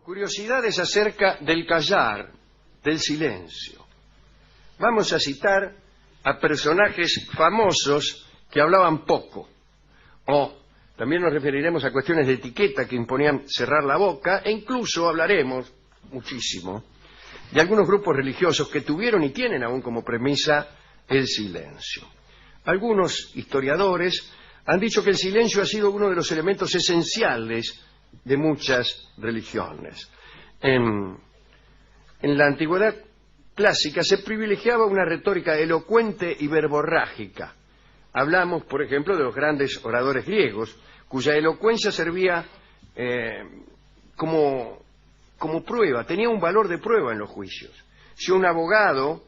Curiosidades acerca del callar, del silencio. Vamos a citar a personajes famosos que hablaban poco. O también nos referiremos a cuestiones de etiqueta que imponían cerrar la boca, e incluso hablaremos muchísimo de algunos grupos religiosos que tuvieron y tienen aún como premisa el silencio. Algunos historiadores han dicho que el silencio ha sido uno de los elementos esenciales de muchas religiones. En la antigüedad clásica se privilegiaba una retórica elocuente y verborrágica. Hablamos, por ejemplo, de los grandes oradores griegos, cuya elocuencia servía como prueba, tenía un valor de prueba en los juicios. Si un abogado,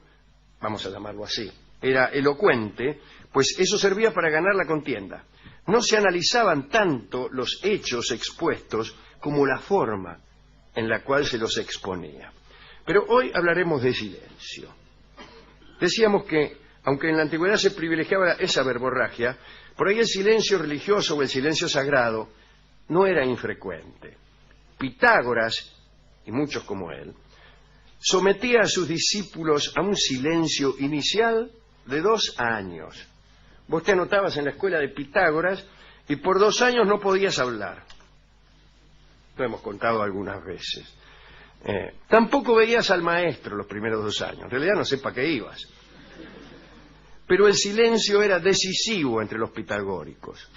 vamos a llamarlo así, era elocuente, pues eso servía para ganar la contienda. No se analizaban tanto los hechos expuestos como la forma en la cual se los exponía. Pero hoy hablaremos de silencio. Decíamos que, aunque en la antigüedad se privilegiaba esa verborragia, por ahí el silencio religioso o el silencio sagrado no era infrecuente. Pitágoras, y muchos como él, sometía a sus discípulos a un silencio inicial de 2 años. Vos te anotabas en la escuela de Pitágoras y por 2 años no podías hablar. Lo hemos contado algunas veces. Tampoco veías al maestro los primeros 2 años. En realidad no sé para qué ibas. Pero el silencio era decisivo entre los pitagóricos.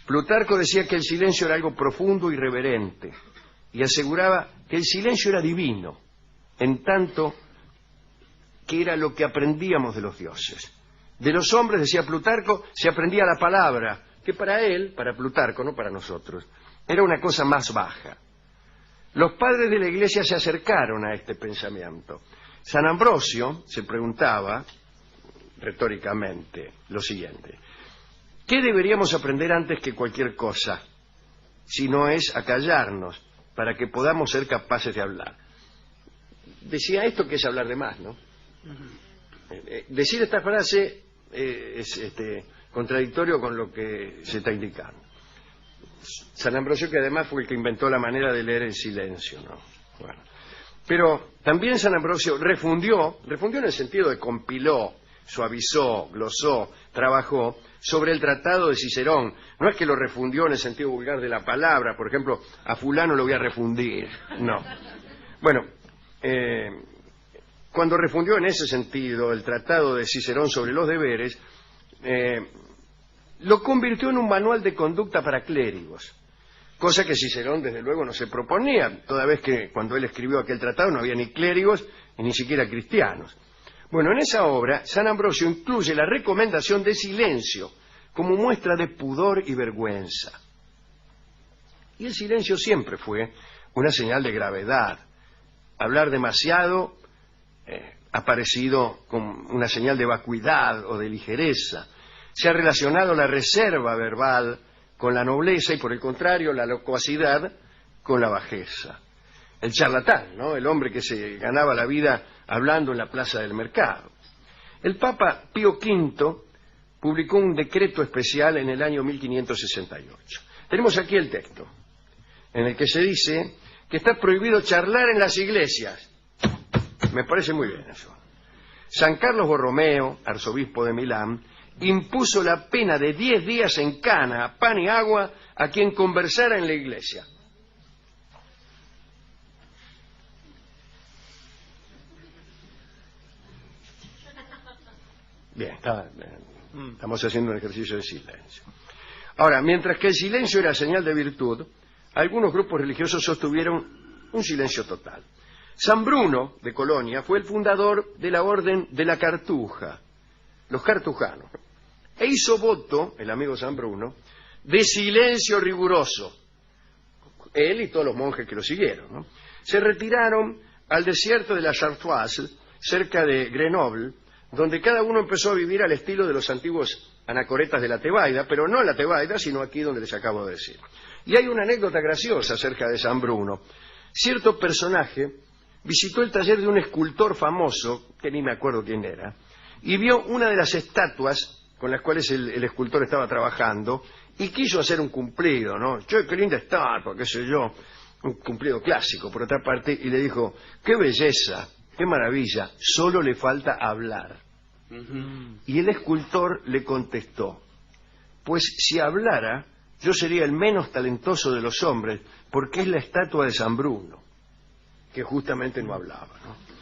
Plutarco decía que el silencio era algo profundo y reverente, y aseguraba que el silencio era divino, en tanto que era lo que aprendíamos de los dioses. De los hombres, decía Plutarco, se aprendía la palabra, que para él, para Plutarco, no para nosotros, era una cosa más baja. Los padres de la Iglesia se acercaron a este pensamiento. San Ambrosio se preguntaba, retóricamente, lo siguiente: ¿qué deberíamos aprender antes que cualquier cosa, si no es a callarnos, para que podamos ser capaces de hablar? Decía esto que es hablar de más, ¿no? Decir esta frase es contradictorio con lo que se está indicando. San Ambrosio, que además fue el que inventó la manera de leer el silencio, ¿no? Bueno. Pero también San Ambrosio refundió en el sentido de compiló, suavizó, glosó, trabajó sobre el tratado de Cicerón. No es que lo refundió en el sentido vulgar de la palabra, por ejemplo, a fulano lo voy a refundir, no. Bueno, cuando refundió en ese sentido el tratado de Cicerón sobre los deberes, lo convirtió en un manual de conducta para clérigos, cosa que Cicerón desde luego no se proponía, toda vez que cuando él escribió aquel tratado no había ni clérigos y ni siquiera cristianos. Bueno, en esa obra San Ambrosio incluye la recomendación de silencio como muestra de pudor y vergüenza. Y el silencio siempre fue una señal de gravedad. Hablar demasiado ha parecido como una señal de vacuidad o de ligereza. Se ha relacionado la reserva verbal con la nobleza y, por el contrario, la locuacidad con la bajeza. El charlatán, ¿no? El hombre que se ganaba la vida hablando en la plaza del mercado. El Papa Pío V publicó un decreto especial en el año 1568. Tenemos aquí el texto, en el que se dice que está prohibido charlar en las iglesias. Me parece muy bien eso. San Carlos Borromeo, arzobispo de Milán, impuso la pena de 10 días en cana, pan y agua a quien conversara en la iglesia. Bien, estamos haciendo un ejercicio de silencio. Ahora, mientras que el silencio era señal de virtud, algunos grupos religiosos sostuvieron un silencio total. San Bruno de Colonia fue el fundador de la orden de la Cartuja, los cartujanos, e hizo voto, el amigo San Bruno, de silencio riguroso. Él y todos los monjes que lo siguieron, ¿no? Se retiraron al desierto de la Chartroise, cerca de Grenoble, donde cada uno empezó a vivir al estilo de los antiguos anacoretas de la Tebaida, pero no en la Tebaida, sino aquí donde les acabo de decir. Y hay una anécdota graciosa acerca de San Bruno. Cierto personaje visitó el taller de un escultor famoso, que ni me acuerdo quién era, y vio una de las estatuas con las cuales el escultor estaba trabajando, y quiso hacer un cumplido, ¿no? Che, qué linda estatua, qué sé yo. un cumplido clásico, por otra parte, y le dijo: ¡qué belleza, qué maravilla! Solo le falta hablar. Y el escultor le contestó: pues si hablara, yo sería el menos talentoso de los hombres, porque es la estatua de San Bruno, que justamente no hablaba, ¿no?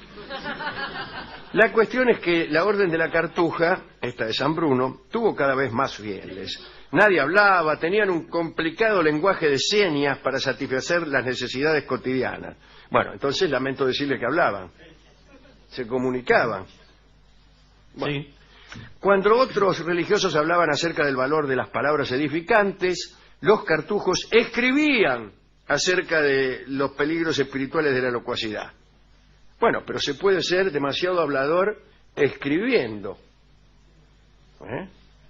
La cuestión es que la Orden de la Cartuja, esta de San Bruno, tuvo cada vez más fieles. Nadie hablaba, tenían un complicado lenguaje de señas para satisfacer las necesidades cotidianas. Bueno, entonces lamento decirle que hablaban, se comunicaban. Bueno, sí. Cuando otros religiosos hablaban acerca del valor de las palabras edificantes, los cartujos escribían acerca de los peligros espirituales de la locuacidad. Bueno, pero se puede ser demasiado hablador escribiendo.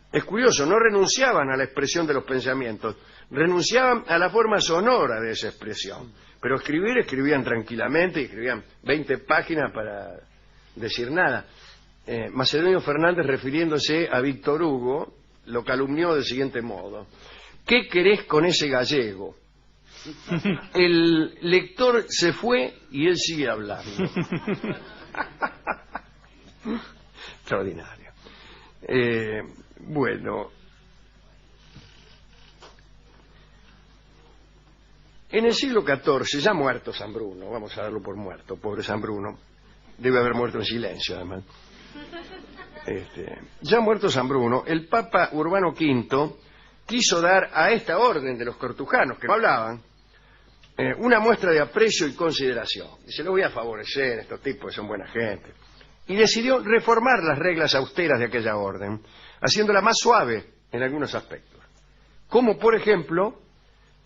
Es curioso, no renunciaban a la expresión de los pensamientos, renunciaban a la forma sonora de esa expresión. Pero escribían tranquilamente, y escribían 20 páginas para decir nada. Macedonio Fernández, refiriéndose a Víctor Hugo, lo calumnió del siguiente modo: ¿qué querés con ese gallego? El lector se fue y él sigue hablando. Extraordinario. Bueno, en el siglo XIV, ya muerto San Bruno, vamos a darlo por muerto, pobre San Bruno, debe haber muerto en silencio además. Ya muerto San Bruno, el Papa Urbano V quiso dar a esta orden de los cartujanos, que no hablaban, una muestra de aprecio y consideración. Dice: lo voy a favorecer, estos tipos que son buena gente. Y decidió reformar las reglas austeras de aquella orden, haciéndola más suave en algunos aspectos. Como, por ejemplo,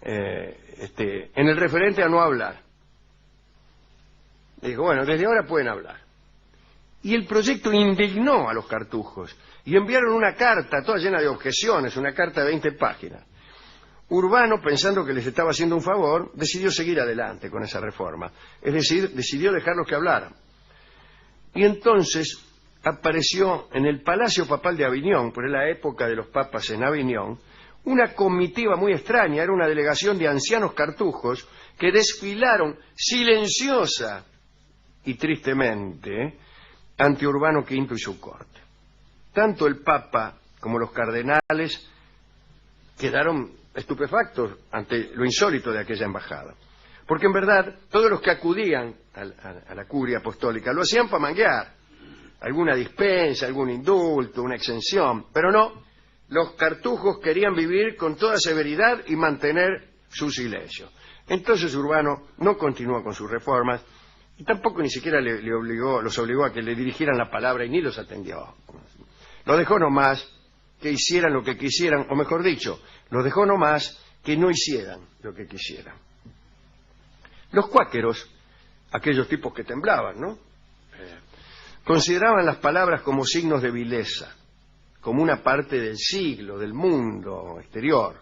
en el referente a no hablar. Dijo: bueno, desde ahora pueden hablar. Y el proyecto indignó a los cartujos, y enviaron una carta toda llena de objeciones, una carta de 20 páginas. Urbano, pensando que les estaba haciendo un favor, decidió seguir adelante con esa reforma. Es decir, decidió dejarlos que hablaran. Y entonces apareció en el Palacio Papal de Aviñón, por la época de los papas en Aviñón, una comitiva muy extraña. Era una delegación de ancianos cartujos que desfilaron silenciosa y tristemente ante Urbano V y su corte. Tanto el Papa como los cardenales quedaron estupefactos ante lo insólito de aquella embajada. Porque en verdad todos los que acudían a la curia apostólica lo hacían para manguear alguna dispensa, algún indulto, una exención, pero no, los cartujos querían vivir con toda severidad y mantener su silencio. Entonces Urbano no continuó con sus reformas y tampoco ni siquiera los obligó a que le dirigieran la palabra y ni los atendió. Lo dejó nomás que hicieran lo que quisieran, o mejor dicho, los dejó nomás que no hicieran lo que quisieran. Los cuáqueros, aquellos tipos que temblaban, ¿no? Consideraban las palabras como signos de vileza, como una parte del siglo, del mundo exterior,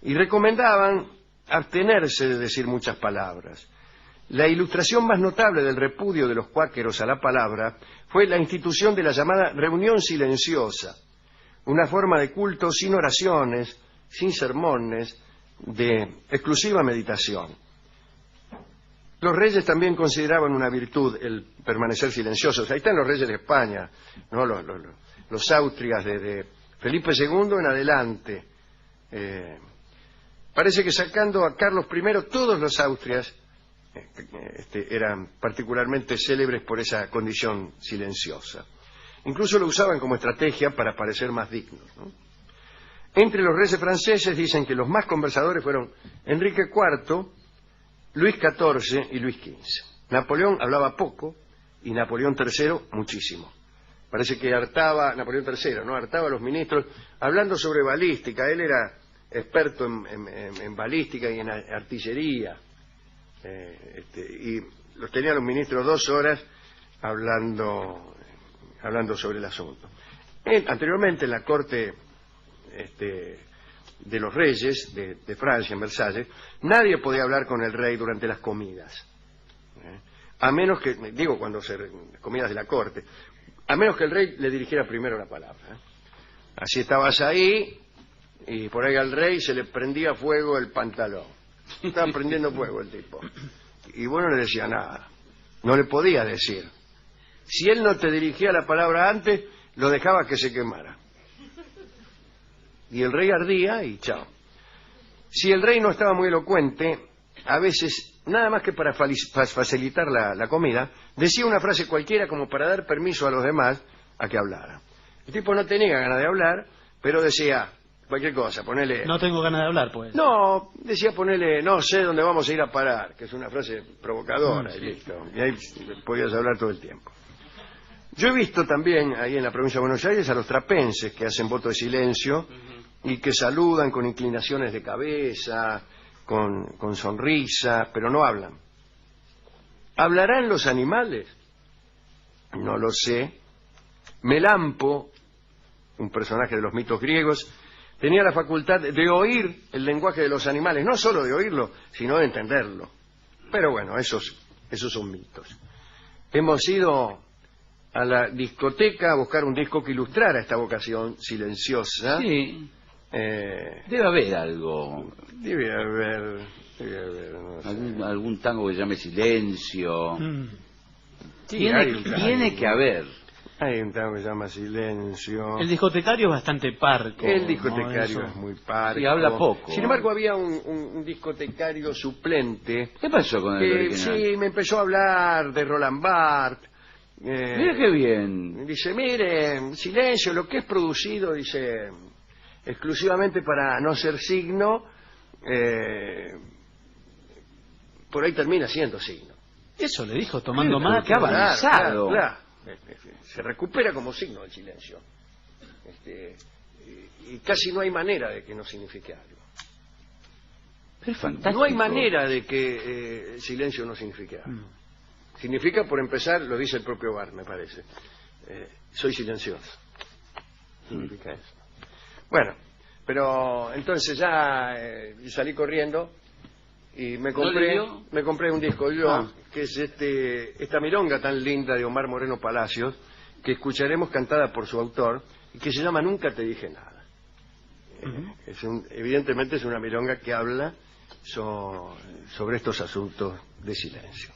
y recomendaban abstenerse de decir muchas palabras. La ilustración más notable del repudio de los cuáqueros a la palabra fue la institución de la llamada reunión silenciosa, una forma de culto sin oraciones, sin sermones, de exclusiva meditación. Los reyes también consideraban una virtud el permanecer silenciosos. Ahí están los reyes de España, ¿no? Los Austrias de Felipe II en adelante. Parece que sacando a Carlos I, todos los Austrias eran particularmente célebres por esa condición silenciosa. Incluso lo usaban como estrategia para parecer más dignos, ¿no? Entre los reyes franceses dicen que los más conversadores fueron Enrique IV, Luis XIV y Luis XV. Napoleón hablaba poco y Napoleón III muchísimo. Parece que hartaba, Napoleón III, ¿no? Hartaba a los ministros hablando sobre balística. Él era experto en balística y en artillería. Y los tenía los ministros 2 horas hablando sobre el asunto. Anteriormente en la corte de los reyes de Francia, en Versalles, nadie podía hablar con el rey durante las comidas. A menos que, digo cuando comidas de la corte, a menos que el rey le dirigiera primero la palabra. Así estabas ahí y por ahí al rey se le prendía fuego el pantalón. Estaba prendiendo fuego el tipo. Y vos no le decía nada. No le podías decir. Si él no te dirigía la palabra antes, lo dejaba que se quemara. Y el rey ardía y chao. Si el rey no estaba muy elocuente, a veces, nada más que para facilitar la comida, decía una frase cualquiera como para dar permiso a los demás a que hablaran. El tipo no tenía ganas de hablar, pero decía cualquier cosa, ponele... No tengo ganas de hablar, pues. No, decía ponele, no sé dónde vamos a ir a parar, que es una frase provocadora, Sí. y listo. Y ahí podías hablar todo el tiempo. Yo he visto también ahí en la provincia de Buenos Aires a los trapenses que hacen voto de silencio y que saludan con inclinaciones de cabeza, con sonrisa, pero no hablan. ¿Hablarán los animales? No lo sé. Melampo, un personaje de los mitos griegos, tenía la facultad de oír el lenguaje de los animales, no solo de oírlo, sino de entenderlo. Pero bueno, esos son mitos. Hemos ido a la discoteca a buscar un disco que ilustrara esta vocación silenciosa. Sí. Debe haber algo. Debe haber, no sé. Algún tango que se llame Silencio. Sí, hay un Tiene tango. que haber. Hay un tango que se llama Silencio. El discotecario es bastante parco. El discotecario ¿no? es muy parco. Sí, habla poco. Sin embargo, había un discotecario suplente. ¿Qué pasó con el original? Sí, me empezó a hablar de Roland Barthes. Mira qué bien. Dice, mire, Silencio, lo que es producido, dice, exclusivamente para no ser signo, por ahí termina siendo signo. Eso le dijo tomando Pero mate. qué avanzado. Claro. Se recupera como signo el silencio. Y casi no hay manera de que no signifique algo. Pero es fantástico. No hay manera de que el silencio no signifique algo. Significa, por empezar, lo dice el propio Barthes, me parece. Soy silencioso. Significa eso. Bueno, pero entonces ya salí corriendo y me compré un disco yo, que es esta milonga tan linda de Omar Moreno Palacios, que escucharemos cantada por su autor, y que se llama Nunca te dije nada. Evidentemente es una milonga que habla sobre estos asuntos de silencio.